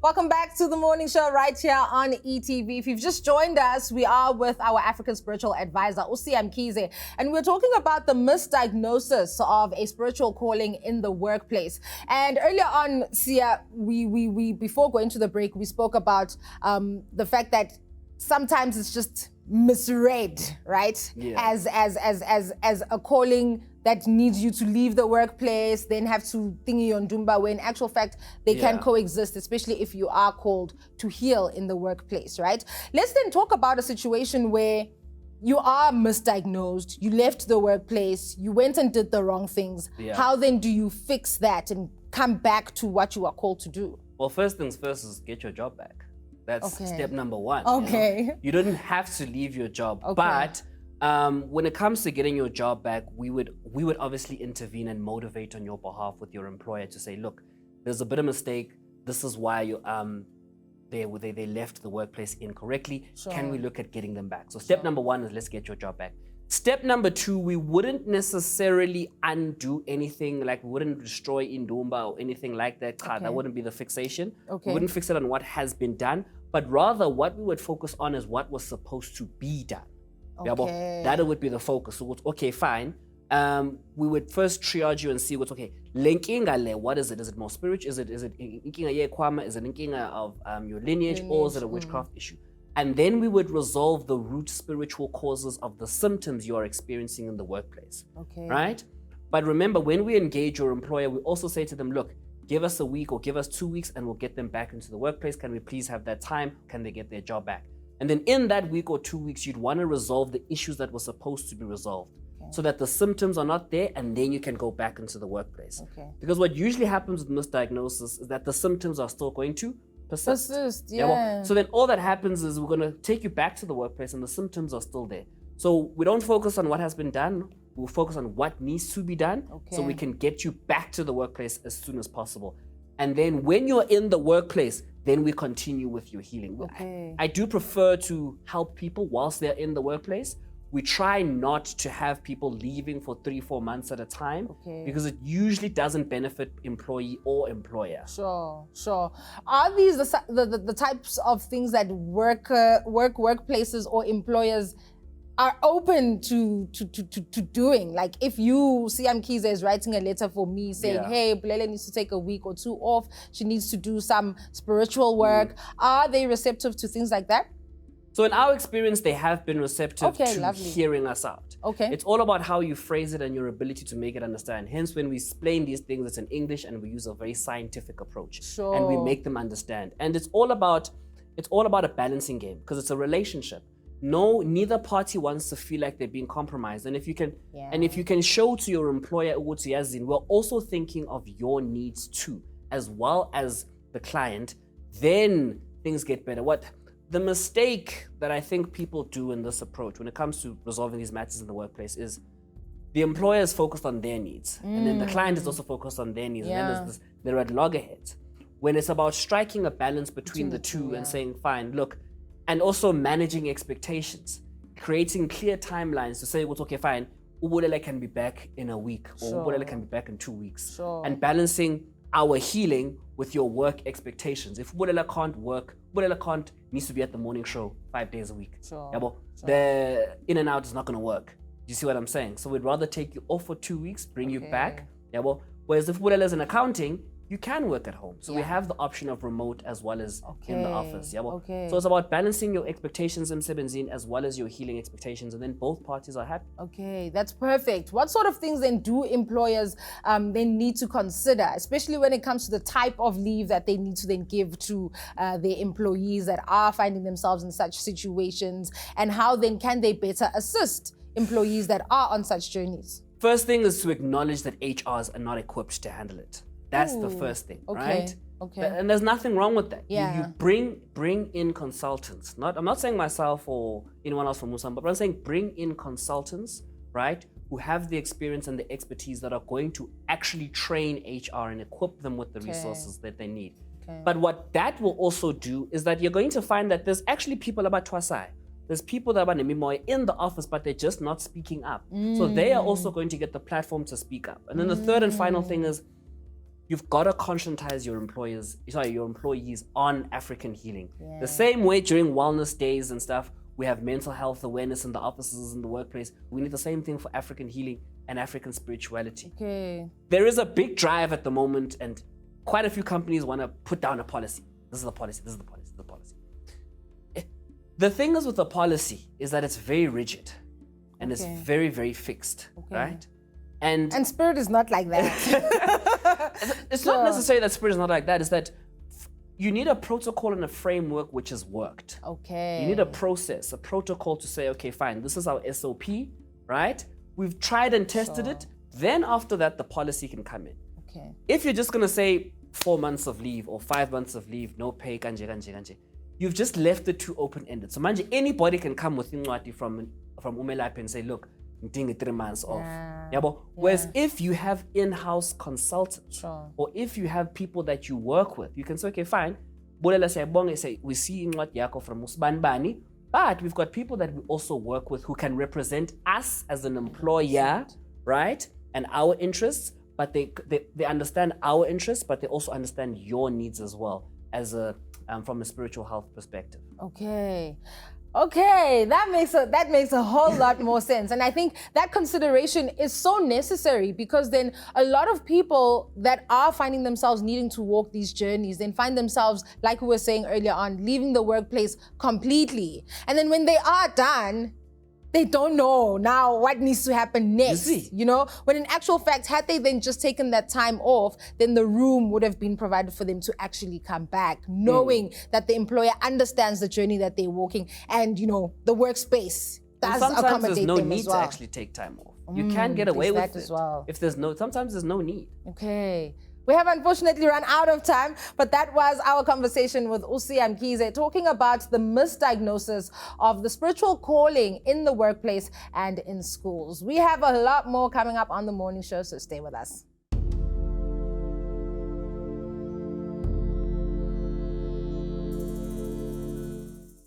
Welcome back to the morning show right here on ETV. If you've just joined us, we are with our African spiritual advisor, Misdiagnosis, and we're talking about the misdiagnosis of a spiritual calling in the workplace. And earlier on, Sia, we before going to the break, we spoke about the fact that sometimes it's just misread, right? Yeah. As a calling that needs you to leave the workplace, then have to thingy on Dumba, where in actual fact, they can coexist, especially if you are called to heal in the workplace, right? Let's then talk about a situation where you are misdiagnosed, you left the workplace, you went and did the wrong things. Yeah. How then do you fix that and come back to what you are called to do? Well, first things first is get your job back. That's step number one. Okay. You don't have to leave your job, Okay. but when it comes to getting your job back, we would obviously intervene and motivate on your behalf with your employer to say, look, there's a bit of mistake. This is why you they left the workplace incorrectly. Sure. Can we look at getting them back? So step number one is let's get your job back. Step number two, we wouldn't necessarily undo anything, like we wouldn't destroy Indumba or anything like that. Okay. That wouldn't be the fixation. Okay. We wouldn't fix it on what has been done, but rather what we would focus on is what was supposed to be done. Okay. That would be the focus. So, okay, fine. We would first triage you and see what's okay. What is it? Is it more spiritual? Is it inkinga yekwama? Is it inkinga of your lineage, or is it a witchcraft issue? And then we would resolve the root spiritual causes of the symptoms you are experiencing in the workplace. Okay. Right? But remember, when we engage your employer, we also say to them, look, give us a week or give us 2 weeks and we'll get them back into the workplace. Can we please have that time? Can they get their job back? And then in that week or 2 weeks, you'd want to resolve the issues that were supposed to be resolved, so that the symptoms are not there, and then you can go back into the workplace. Okay. Because what usually happens with misdiagnosis is that the symptoms are still going to persist. Yeah. So then all that happens is we're going to take you back to the workplace and the symptoms are still there. So we don't focus on what has been done. We'll focus on what needs to be done, so we can get you back to the workplace as soon as possible. And then when you're in the workplace, then we continue with your healing. Okay. I do prefer to help people whilst they're in the workplace. We try not to have people leaving for 3-4 months at a time, because it usually doesn't benefit employee or employer. Sure. Are these the types of things that workplaces or employers are open to doing? Like if you see Mkiza is writing a letter for me saying, hey, Bulele needs to take a week or 2 off, she needs to do some spiritual work. Are they receptive to things like that? So in our experience, they have been receptive to lovely. hearing us out. Okay. It's all about how you phrase it and your ability to make it understand. Hence, when we explain these things, it's in English and we use a very scientific approach. Sure. And we make them understand. And it's all about a balancing game, because it's a relationship. No, neither party wants to feel like they're being compromised. And if you can show to your employer, we're also thinking of your needs too, as well as the client, then things get better. The mistake that I think people do in this approach when it comes to resolving these matters in the workplace is the employer is focused on their needs, and then the client is also focused on their needs, and then they're at loggerheads. When it's about striking a balance between the two and saying, fine, look, and also managing expectations, creating clear timelines to say, well, okay, fine, Ubulele can be back in a week, or Ubulele can be back in 2 weeks, and balancing our healing with your work expectations. If Ubulele can't work, Ubulele needs to be at the morning show 5 days a week. The in and out is not going to work. You see what I'm saying? So we'd rather take you off for 2 weeks, bring you back. Whereas if Ubulele is in accounting, you can work at home. So we have the option of remote as well as in the office. So it's about balancing your expectations in Sebenzin as well as your healing expectations, and then both parties are happy. Okay, that's perfect. What sort of things then do employers then need to consider, especially when it comes to the type of leave that they need to then give to their employees that are finding themselves in such situations, and how then can they better assist employees that are on such journeys? First thing is to acknowledge that HRs are not equipped to handle it. That's the first thing, right? Okay. And there's nothing wrong with that. Yeah. You bring in consultants. I'm not saying myself or anyone else from Musam, but I'm saying bring in consultants, right, who have the experience and the expertise that are going to actually train HR and equip them with the resources that they need. But what that will also do is that you're going to find that there's actually people about Twasai. There's people that are in the office, but they're just not speaking up. So they are also going to get the platform to speak up. And then the third and final thing is, you've got to conscientize your employees on African healing. The same way during wellness days and stuff, we have mental health awareness in the offices, in the workplace. We need the same thing for African healing and African spirituality. Okay. There is a big drive at the moment, and quite a few companies want to put down a policy. This is the policy, this is the policy, this is the policy. The thing is with the policy is that it's very rigid and it's very, very fixed, right? And spirit is not like that. It's not necessarily that spirit is not like that. It's that you need a protocol and a framework which has worked. Okay. You need a process, a protocol to say, okay, fine, this is our SOP, right? We've tried and tested it. Then after that, the policy can come in. Okay. If you're just going to say 4 months of leave or 5 months of leave, no pay, kanje, you've just left it too open-ended. So manje, anybody can come with Ingwati from Umelap and say, look, I'm doing 3 months off. Whereas if you have in-house consultants or if you have people that you work with, you can say, okay, fine. We see Ingwati Yako from Musbanbani, but we've got people that we also work with who can represent us as an employer, right? And our interests, but they understand our interests, but they also understand your needs as well as from a spiritual health perspective. Okay, that makes a whole lot more sense. And I think that consideration is so necessary, because then a lot of people that are finding themselves needing to walk these journeys then find themselves, like we were saying earlier on, leaving the workplace completely. And then when they are done, they don't know now what needs to happen next, you know? When in actual fact, had they then just taken that time off, then the room would have been provided for them to actually come back, knowing that the employer understands the journey that they're walking, and, you know, the workspace does accommodate them as well. Sometimes there's no need to actually take time off. You can get away with it as well. if sometimes there's no need. Okay. We have unfortunately run out of time, but that was our conversation with Mkize, talking about the misdiagnosis of the spiritual calling in the workplace and in schools. We have a lot more coming up on the morning show, so stay with us.